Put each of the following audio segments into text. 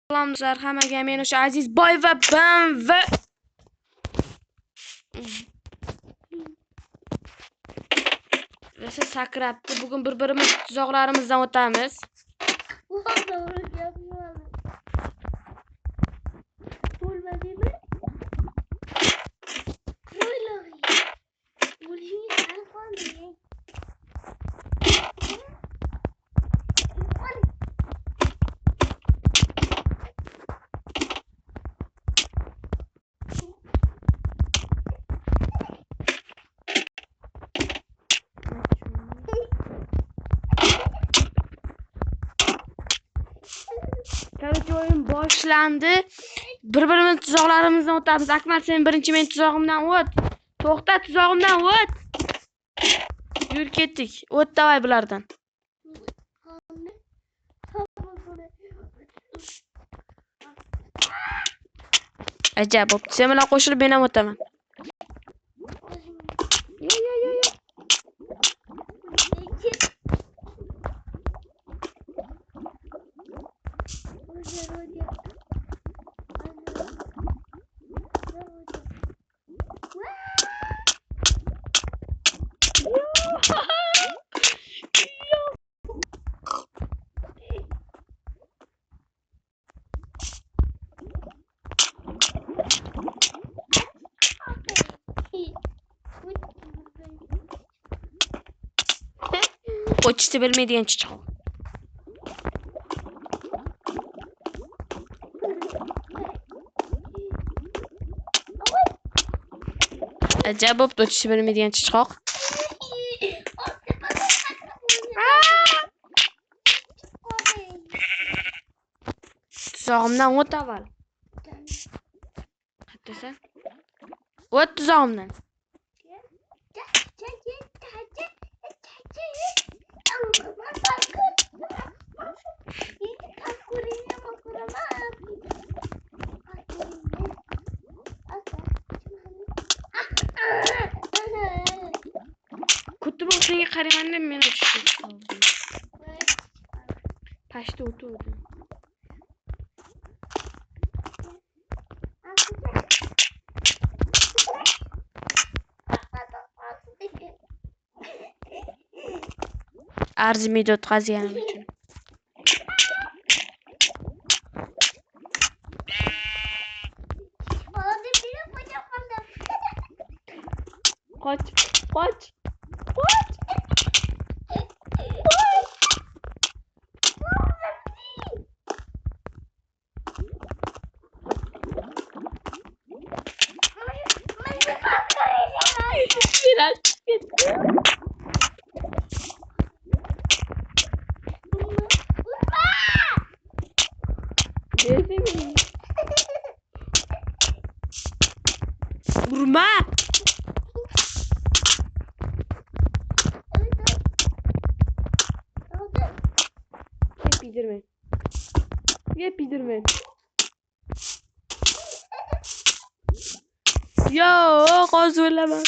Salom do'stlar, hammaga men o'sha aziz boy va ben va siz sakrabdi. Bugun bir-birimiz tuzoqlarimizdan o'tamiz. Tabii oyun boshlandi. Bir-birimiz tuzoqlarimizdan o'tamiz. Akmal, sen birinchi, men tuzog'imdan o't. To'xta, tuzog'imdan o't. Yur ketdik. O't davay bulardan. Ajab, bo'pti. Sen bilan qo'shilib men ham o'taman. Qo'chishni bilmaydigan chichoq. Ajab, bo'pti, o'tishni bilmaydigan chichoq. Tuzog'imdan o't avval. Qayerdasan? O't tuzog'imdan. Kutup senga qarayman, men o'tishga qoldim. Pashta o'tdi. Arzimaydi o'tkazganim uchun. Qoch, qoch. Urma. Yepidirmen. Yok, o'zlama.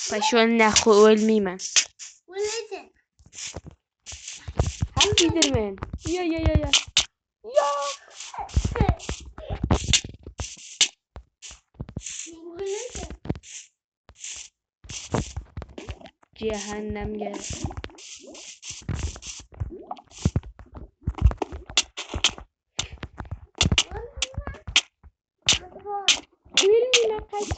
Paşonda ölmeymen. Yepidirmen. Ya. Ya. Cehennemge. Bilmem kaç.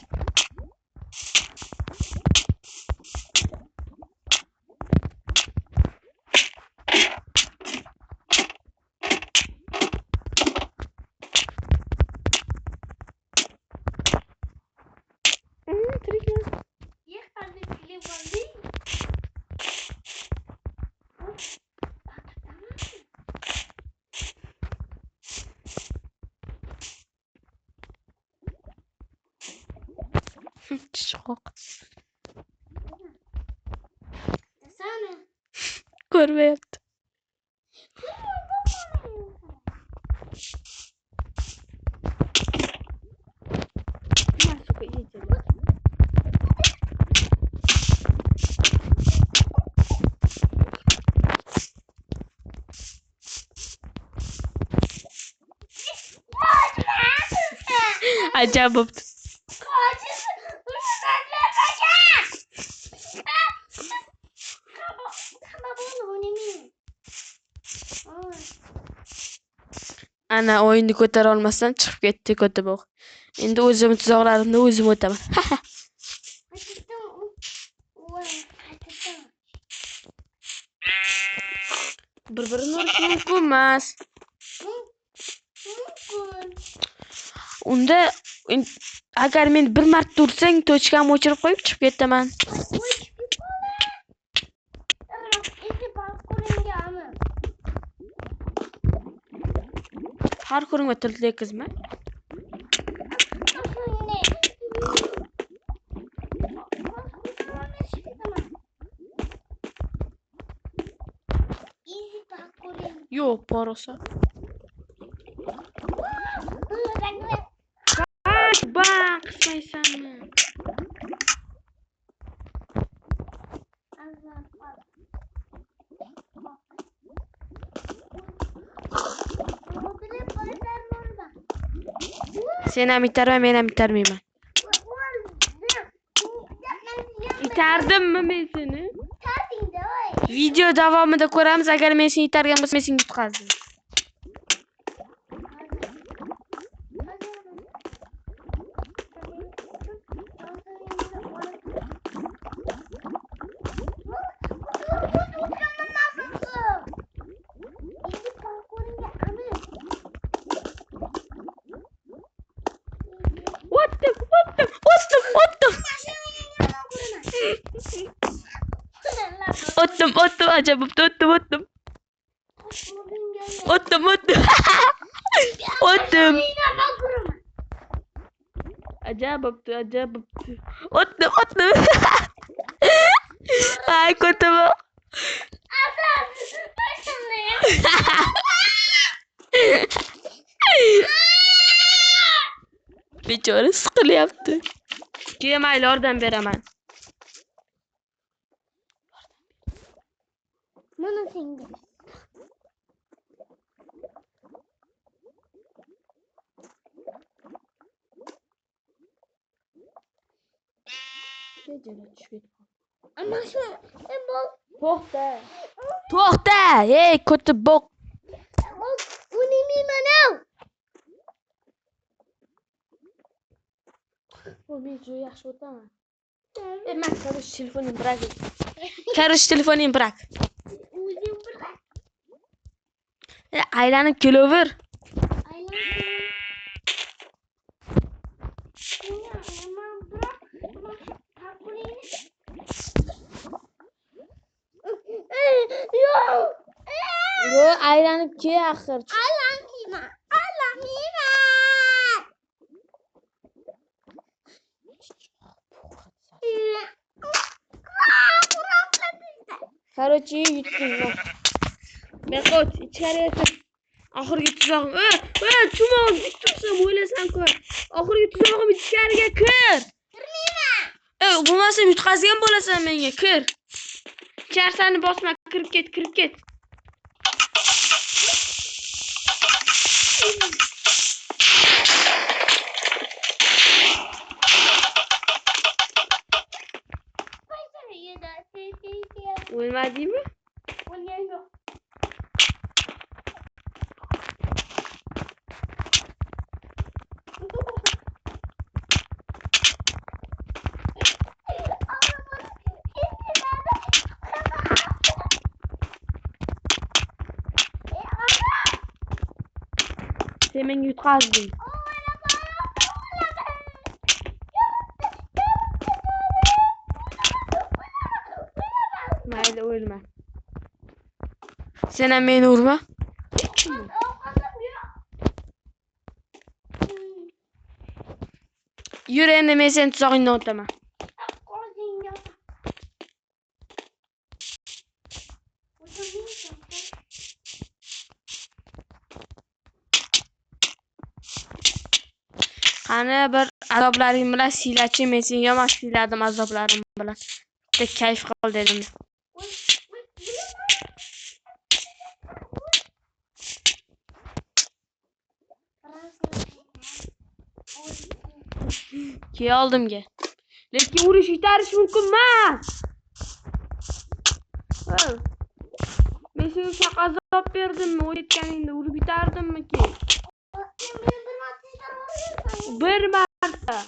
Şok. Görmeyapti. Masuk iyice. Ajab bo'pti. Ana o'yinni ko'tara olmasdan chiqib ketdi Ko'taboq. Endi o'zim tuzoqlarimni o'zim o'taman. Bir-birini urish mumkin emas. Unda agar men bir marta ursang, tochkamni o'chirib qo'yib chiqib ketaman. Har kuringga tilli qizmi? Yo'q, porosa. Bak, qismaysanmi? Sen ham itarma, men ham itarmayman. Itardimmi men seni? Video davomida ko'ramiz, agar men seni itargan bo'lsam, men seni yutqazdim. Otdim, ajab bo'pti, otdim. Otdim. Ajab bo'pti. Otdim. Ay, Ko'taboq. Bechora siqilyapti. Mayli, yordam beraman. Mana senga. Ama şu To'xta, ey Ko'taboq. Men juda yaxshi o'taman. Men telefonimni bırak. Telefonimni bırak. Aylanib kelaver. Yo, aylanib kel axir. Короче, yutding. Meqot, ichkariga kir. Oxirgi tuzog'im. Chumol dik tursam o'ylasam-ku. Oxirgi tuzog'im ichkariga kir. Kirmayman. Bo'lmasam yutqazgan bo'lasan menga, kir. Charsani bosma, kirib ket. O'lmadingmi? O'lmadim. Sen menga yutqazding. Mayli, o'lma. Sen ham meni urma. Yur, endi men seni tuzog'ingdan o'taman. Qani bir azoblaring bilan siylachi, men seni yomon siyladim azoblarim bilan. Bitta kayf qil dedim. Kel oldimga. Lekin urish yutarish mumkin emas. Men senga shaq azob berdimmi? O'tganingda urib yutardimmi-ki? Bir marta.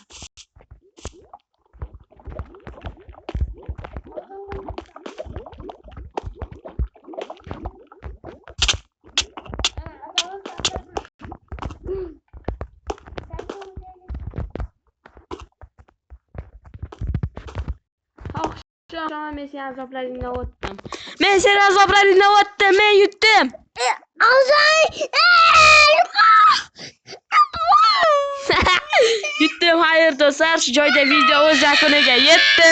Men seni azoblaringdan o'tdim. Men seni azoblaringdan o'tdim. Men yutdim. Yutdim. Xayr do'stlar, shu joyda video o'z yakuniga yetdi.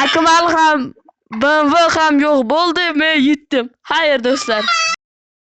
Akmal ham, BMW ham yo'q bo'ldi. Men yutdim. Xayr do'stlar.